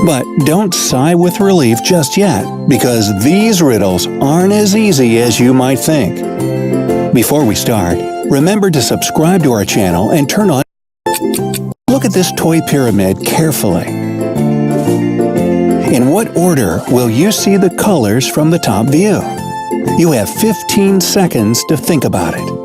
But don't sigh with relief just yet, because these riddles aren't as easy as you might think. Before we start, remember to subscribe to our channel and turn on. Look at this toy pyramid carefully. In what order will you see the colors from the top view? You have 15 seconds to think about it.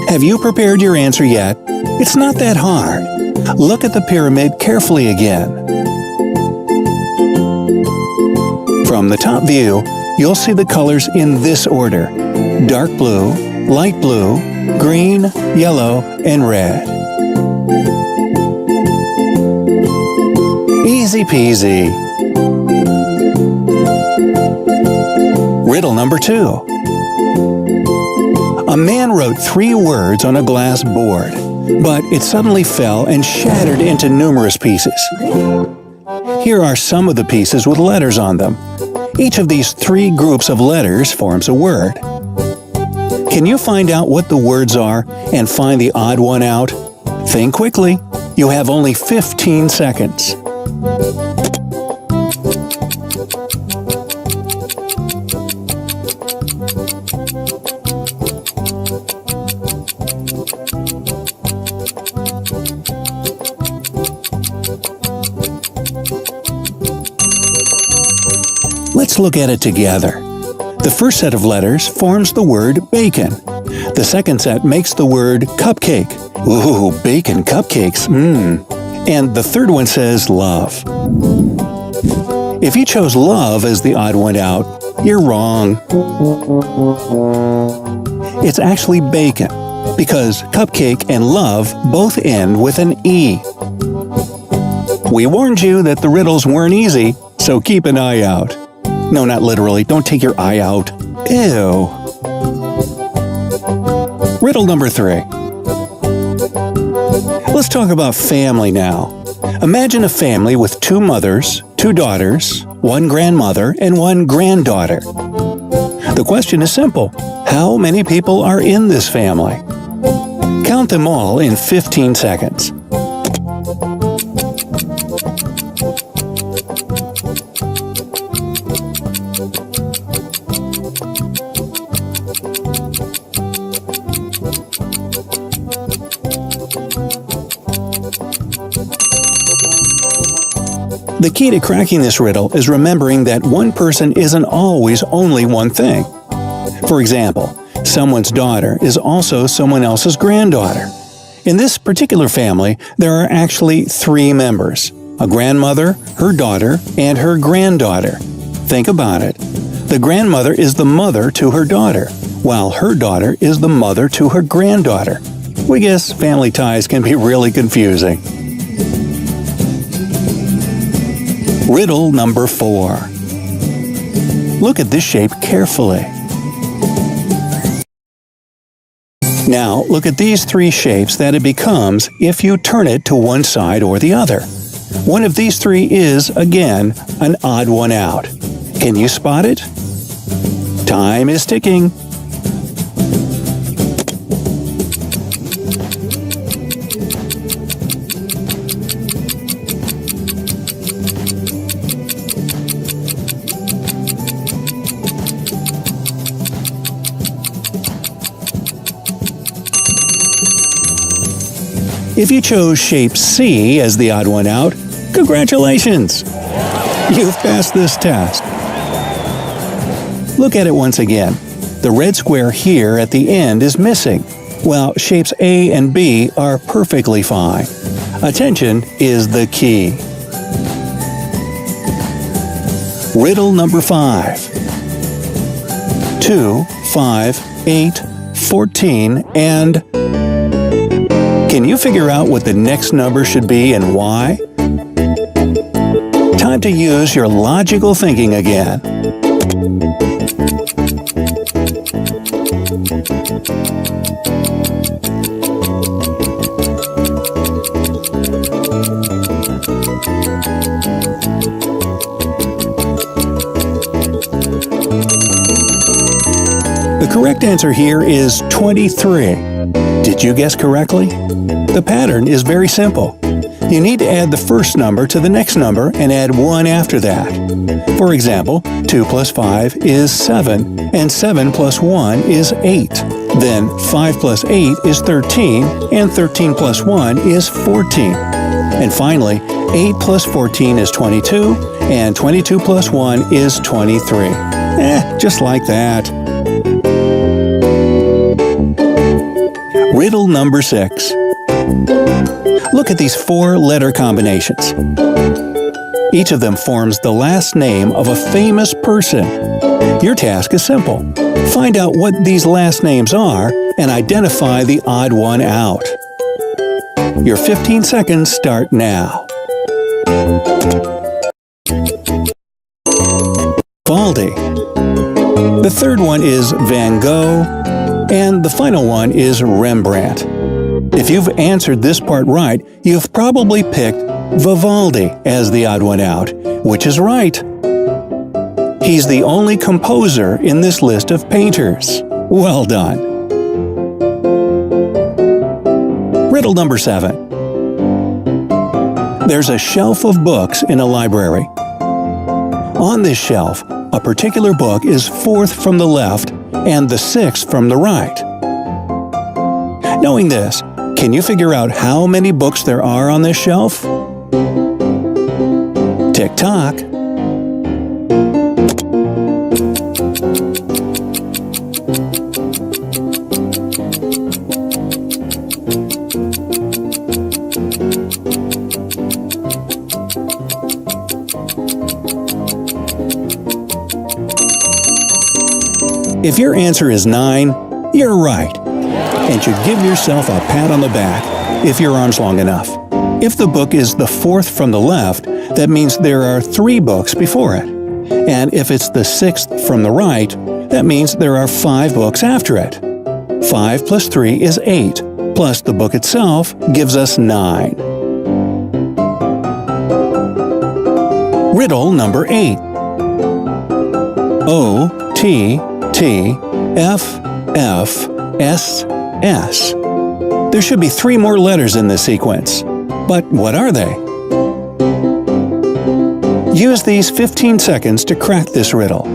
Have you prepared your answer yet? It's not that hard. Look at the pyramid carefully again. From the top view, you'll see the colors in this order: dark blue, light blue, green, yellow, and red. Easy peasy. Riddle number 2. A man wrote 3 words on a glass board, but it suddenly fell and shattered into numerous pieces. Here are some of the pieces with letters on them. Each of these 3 groups of letters forms a word. Can you find out what the words are and find the odd one out? Think quickly. You have only 15 seconds. Let's look at it together. The first set of letters forms the word bacon. The second set makes the word cupcake. Ooh, bacon cupcakes, And the third one says love. If you chose love as the odd one out, you're wrong. It's actually bacon, because cupcake and love both end with an E. We warned you that the riddles weren't easy, so keep an eye out. No, not literally. Don't take your eye out. Ew. Riddle number 3. Let's talk about family now. Imagine a family with 2 mothers, 2 daughters, 1 grandmother, and 1 granddaughter. The question is simple. How many people are in this family? Count them all in 15 seconds. The key to cracking this riddle is remembering that one person isn't always only one thing. For example, someone's daughter is also someone else's granddaughter. In this particular family, there are actually 3 members: a grandmother, her daughter, and her granddaughter. Think about it. The grandmother is the mother to her daughter, while her daughter is the mother to her granddaughter. We guess family ties can be really confusing. Riddle number 4. Look at this shape carefully. Now, look at these 3 shapes that it becomes if you turn it to one side or the other. One of these 3 is, again, an odd one out. Can you spot it? Time is ticking. If you chose shape C as the odd one out, congratulations! You've passed this test. Look at it once again. The red square here at the end is missing, while shapes A and B are perfectly fine. Attention is the key. Riddle number 5. 2, 5, 8, 14, and... Can you figure out what the next number should be and why? Time to use your logical thinking again. The correct answer here is 23. Did you guess correctly? The pattern is very simple. You need to add the first number to the next number and add 1 after that. For example, 2 plus 5 is 7, and 7 plus 1 is 8. Then 5 plus 8 is 13, and 13 plus 1 is 14. And finally, 8 plus 14 is 22, and 22 plus 1 is 23. Just like that. Riddle number 6. Look at these 4-letter combinations. Each of them forms the last name of a famous person. Your task is simple. Find out what these last names are and identify the odd one out. Your 15 seconds start now. Vivaldi. The third one is Van Gogh, and the final one is Rembrandt. If you've answered this part right, you've probably picked Vivaldi as the odd one out, which is right. He's the only composer in this list of painters. Well done. Riddle number 7. There's a shelf of books in a library. On this shelf, a particular book is 4th from the left and the 6th from the right. Knowing this, can you figure out how many books there are on this shelf? Tick-tock. If your answer is 9, you're right, and should give yourself a pat on the back if your arm's long enough. If the book is the 4th from the left, that means there are 3 books before it. And if it's the 6th from the right, that means there are 5 books after it. 5 plus 3 is 8, plus the book itself gives us 9. Riddle number 8. O, T, T, F, F, S, S. There should be 3 more letters in this sequence. But what are they? Use these 15 seconds to crack this riddle.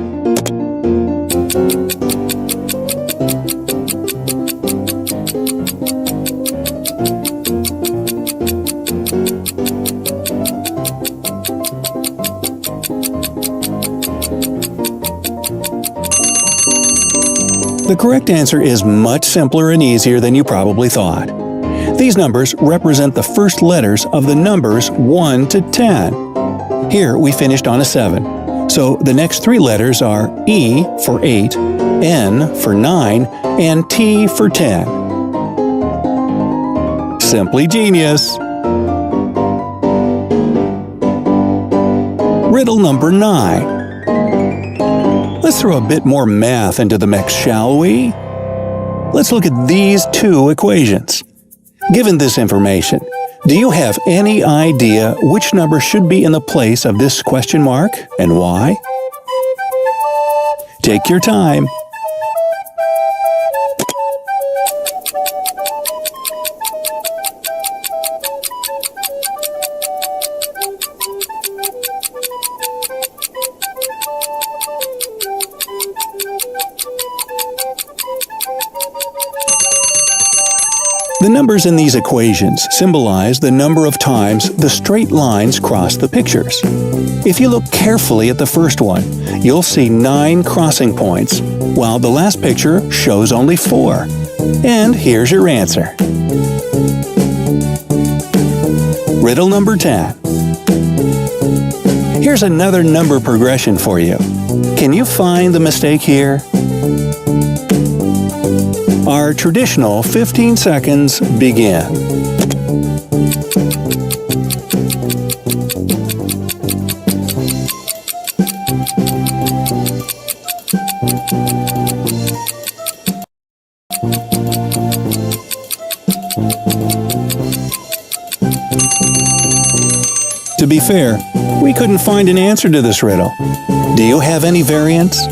The correct answer is much simpler and easier than you probably thought. These numbers represent the first letters of the numbers 1 to 10. Here we finished on a 7, so the next 3 letters are E for 8, N for 9, and T for 10. Simply genius! Riddle number 9. Let's throw a bit more math into the mix, shall we? Let's look at these 2 equations. Given this information, do you have any idea which number should be in the place of this question mark and why? Take your time. The numbers in these equations symbolize the number of times the straight lines cross the pictures. If you look carefully at the first one, you'll see 9 crossing points, while the last picture shows only 4. And here's your answer. Riddle number 10. Here's another number progression for you. Can you find the mistake here? Our traditional 15 seconds begin. To be fair, we couldn't find an answer to this riddle. Do you have any variants?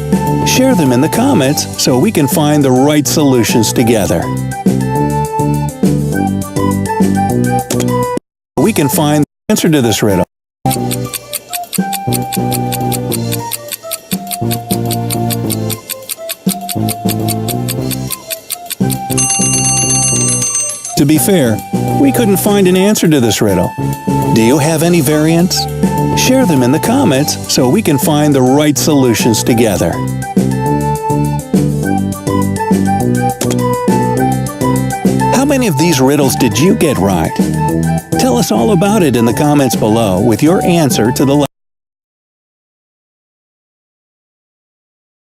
Share them in the comments so we can find the right solutions together. We can find the answer to this riddle. To be fair, we couldn't find an answer to this riddle. Do you have any variants? Share them in the comments so we can find the right solutions together. How many of these riddles did you get right? Tell us all about it in the comments below with your answer to the